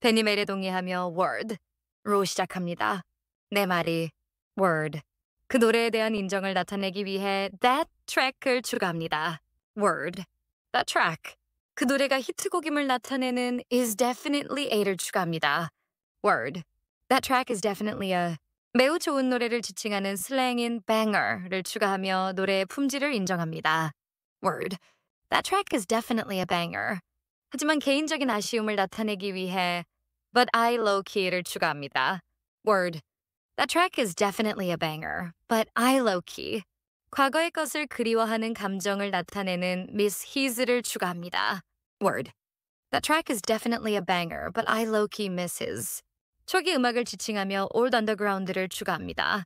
벤이 말에 동의하며 word로 시작합니다. 내 말이 word. 그 노래에 대한 인정을 나타내기 위해 that track을 추가합니다. word. that track. 그 노래가 히트곡임을 나타내는 is definitely a를 추가합니다. word. That track is definitely a 매우 좋은 노래를 지칭하는 슬랭인 banger를 추가하며 노래의 품질을 인정합니다. word. That track is definitely a banger. 하지만 개인적인 아쉬움을 나타내기 위해 but I low-key를 추가합니다. word. That track is definitely a banger, but I low-key. 과거의 것을 그리워하는 감정을 나타내는 Miss His를 추가합니다. word. That track is definitely a banger, but I low-key miss his. 초기 음악을 지칭하며 Old Underground를 추가합니다.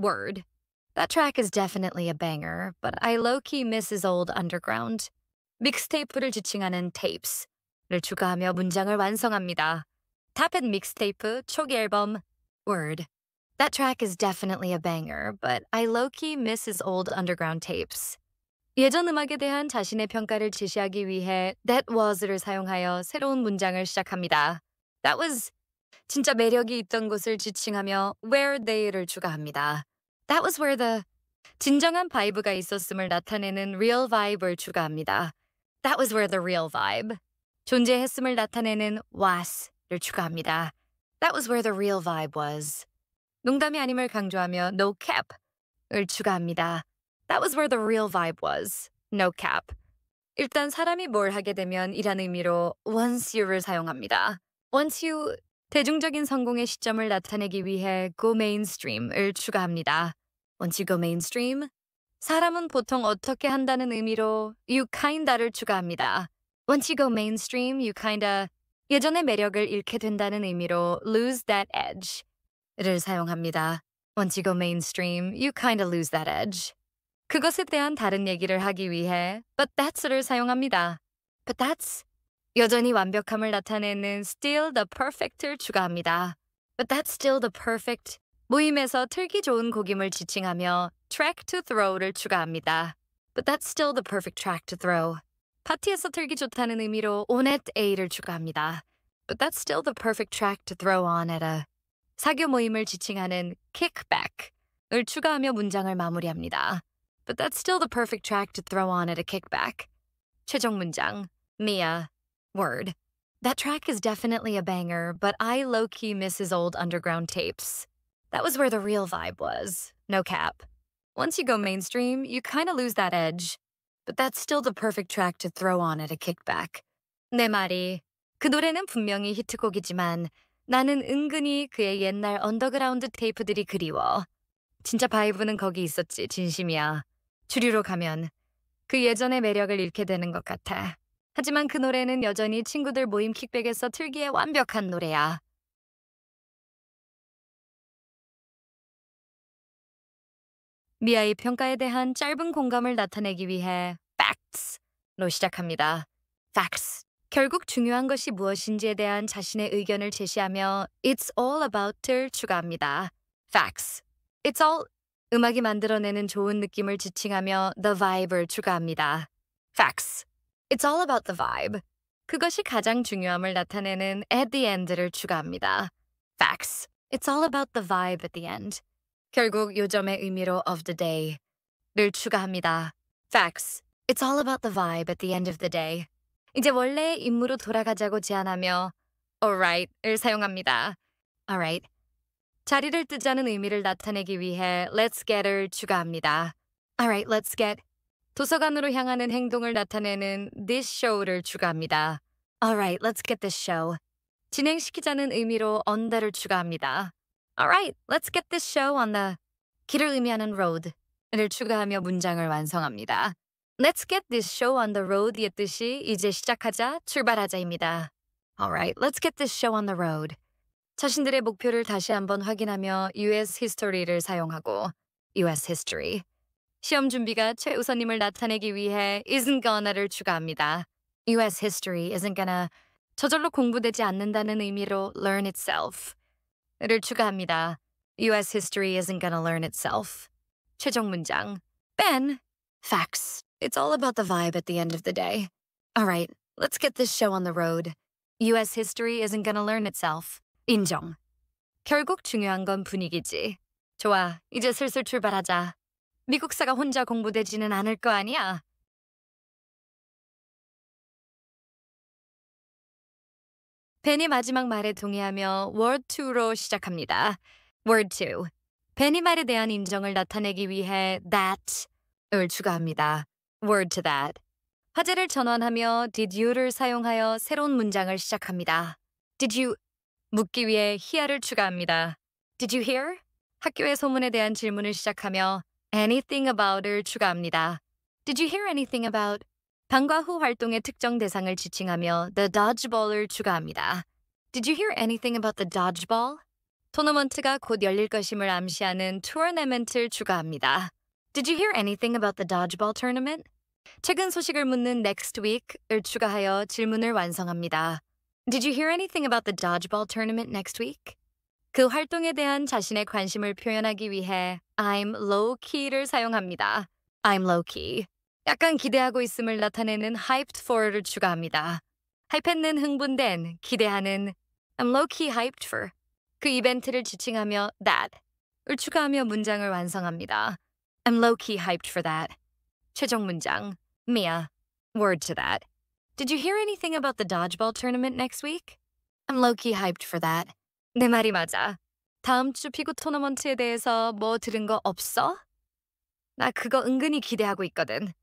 word. That track is definitely a banger, but I low-key miss his Old Underground. 믹스테이프를 지칭하는 tapes를 추가하며 문장을 완성합니다. 탑햇 믹스테이프 초기 앨범 word. That track is definitely a banger, but I low-key miss his Old Underground tapes. 예전 음악에 대한 자신의 평가를 제시하기 위해 that was를 사용하여 새로운 문장을 시작합니다. That was 진짜 매력이 있던 곳을 지칭하며 where they를 추가합니다. That was where the 진정한 바이브가 있었음을 나타내는 real vibe을 추가합니다. That was where the real vibe. 존재했음을 나타내는 was를 추가합니다. That was where the real vibe was. 농담이 아님을 강조하며 no cap을 추가합니다. That was where the real vibe was. No cap. 일단 사람이 뭘 하게 되면 이란 의미로 once you를 사용합니다. once you 대중적인 성공의 시점을 나타내기 위해 go mainstream을 추가합니다. Once you go mainstream, 사람은 보통 어떻게 한다는 의미로 you kinda를 추가합니다. Once you go mainstream, you kinda 예전의 매력을 잃게 된다는 의미로 lose that edge를 사용합니다. Once you go mainstream, you kinda lose that edge. 그것에 대한 다른 얘기를 하기 위해 but thats를 사용합니다. But that's 여전히 완벽함을 나타내는 still the perfect를 추가합니다. But that's still the perfect. 모임에서 틀기 좋은 곡임을 지칭하며 track to throw를 추가합니다. But that's still the perfect track to throw. 파티에서 틀기 좋다는 의미로 on at A를 추가합니다. But that's still the perfect track to throw on at a. 사교 모임을 지칭하는 kickback을 추가하며 문장을 마무리합니다. But that's still the perfect track to throw on at a kickback. 최종 문장. Mia. word. That track is definitely a banger, but I low-key miss his old underground tapes. That was where the real vibe was. No cap. Once you go mainstream, you kind of lose that edge. But that's still the perfect track to throw on at a kickback. 내 말이 그 노래는 분명히 히트곡이지만 나는 은근히 그의 옛날 언더그라운드 테이프들이 그리워. 진짜 바이브는 거기 있었지, 진심이야. 주류로 가면 그 예전의 매력을 잃게 되는 것 같아. 하지만 그 노래는 여전히 친구들 모임 킥백에서 틀기에 완벽한 노래야. 미아의 평가에 대한 짧은 공감을 나타내기 위해 facts로 시작합니다. facts. 결국 중요한 것이 무엇인지에 대한 자신의 의견을 제시하며 it's all about를 추가합니다. facts. It's all 음악이 만들어내는 좋은 느낌을 지칭하며 the vibe를 추가합니다. facts. It's all about the vibe. 그것이 가장 중요함을 나타내는 at the end를 추가합니다. facts. It's all about the vibe at the end. 결국 요점의 의미로 of the day를 추가합니다. facts. It's all about the vibe at the end of the day. 이제 원래의 임무로 돌아가자고 제안하며 alright을 사용합니다. alright. 자리를 뜨자는 의미를 나타내기 위해 let's get을 추가합니다. alright, let's get. 도서관으로 향하는 행동을 나타내는 this show를 추가합니다. alright, let's get this show. 진행시키자는 의미로 on the를 추가합니다. alright, let's get this show on the 길을 의미하는 road를 추가하며 문장을 완성합니다. Let's get this show on the road의 뜻이 이제 시작하자, 출발하자입니다. alright, let's get this show on the road. 자신들의 목표를 다시 한번 확인하며 US history를 사용하고 US history. 시험 준비가 최우선임을 나타내기 위해 isn't gonna를 추가합니다. US history isn't gonna 저절로 공부되지 않는다는 의미로 learn itself를 추가합니다. US history isn't gonna learn itself. 최종 문장. Ben. Facts. It's all about the vibe at the end of the day. All right, let's get this show on the road. US history isn't gonna learn itself. 인정. 결국 중요한 건 분위기지. 좋아, 이제 슬슬 출발하자. 미국사가 혼자 공부되지는 않을 거 아니야. 벤이 마지막 말에 동의하며 Word 2로 시작합니다. Word 2. 벤이 말에 대한 인정을 나타내기 위해 that을 추가합니다. Word to that. 화제를 전환하며 did you를 사용하여 새로운 문장을 시작합니다. Did you 묻기 위해 hear를 추가합니다. Did you hear? 학교의 소문에 대한 질문을 시작하며 anything about을 추가합니다. Did you hear anything about? 방과 후 활동의 특정 대상을 지칭하며 the dodgeball을 추가합니다. Did you hear anything about the dodgeball? 토너먼트가 곧 열릴 것임을 암시하는 tournament을 추가합니다. Did you hear anything about the dodgeball tournament? 최근 소식을 묻는 next week을 추가하여 질문을 완성합니다. Did you hear anything about the dodgeball tournament next week? 그 활동에 대한 자신의 관심을 표현하기 위해 I'm low-key를 사용합니다. I'm low-key. 약간 기대하고 있음을 나타내는 hyped for를 추가합니다. hype는 흥분된, 기대하는 I'm low-key hyped for. 그 이벤트를 지칭하며 that을 추가하며 문장을 완성합니다. I'm low-key hyped for that. 최종 문장. Mia. Word to that. Did you hear anything about the dodgeball tournament next week? I'm low-key hyped for that. 내 말이 맞아. 다음 주 피구 토너먼트에 대해서 뭐 들은 거 없어? 나 그거 은근히 기대하고 있거든.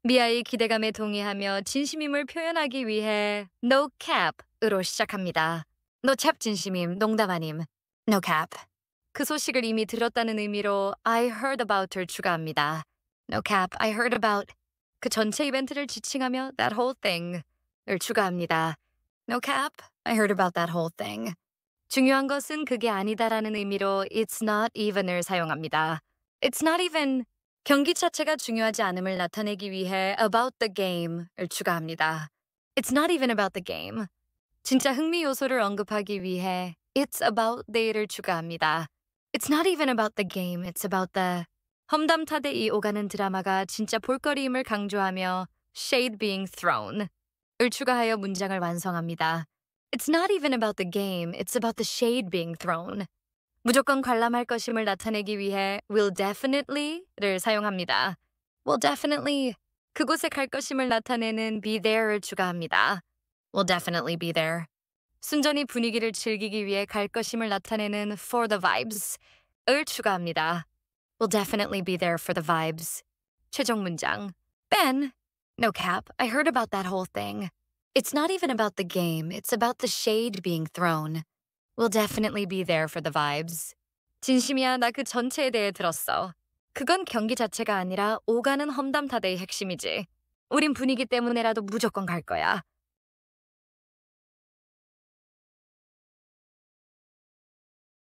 미아의 기대감에 동의하며 진심임을 표현하기 위해 no cap으로 시작합니다. No cap 진심임, 농담 아님. No cap. 그 소식을 이미 들었다는 의미로 I heard about을 추가합니다. No cap, I heard about. 그 전체 이벤트를 지칭하며 that whole thing을 추가합니다. No cap, I heard about that whole thing. 중요한 것은 그게 아니다라는 의미로 it's not even을 사용합니다. It's not even. 경기 자체가 중요하지 않음을 나타내기 위해 about the game을 추가합니다. It's not even about the game. 진짜 흥미 요소를 언급하기 위해 it's about the를 추가합니다. It's not even about the game, it's about the. 험담타대이 오가는 드라마가 진짜 볼거리임을 강조하며 shade being thrown을 추가하여 문장을 완성합니다. It's not even about the game, it's about the shade being thrown. 무조건 관람할 것임을 나타내기 위해 will definitely를 사용합니다. will definitely. 그곳에 갈 것임을 나타내는 be there를 추가합니다. will definitely be there. 순전히 분위기를 즐기기 위해 갈 것임을 나타내는 for the vibes을 추가합니다. will definitely be there for the vibes. 최종 문장. Ben, no cap, I heard about that whole thing. It's not even about the game, it's about the shade being thrown. We'll definitely be there for the vibes. 진심이야, 나 그 전체에 대해 들었어. 그건 경기 자체가 아니라 오가는 험담타대의 핵심이지. 우린 분위기 때문에라도 무조건 갈 거야.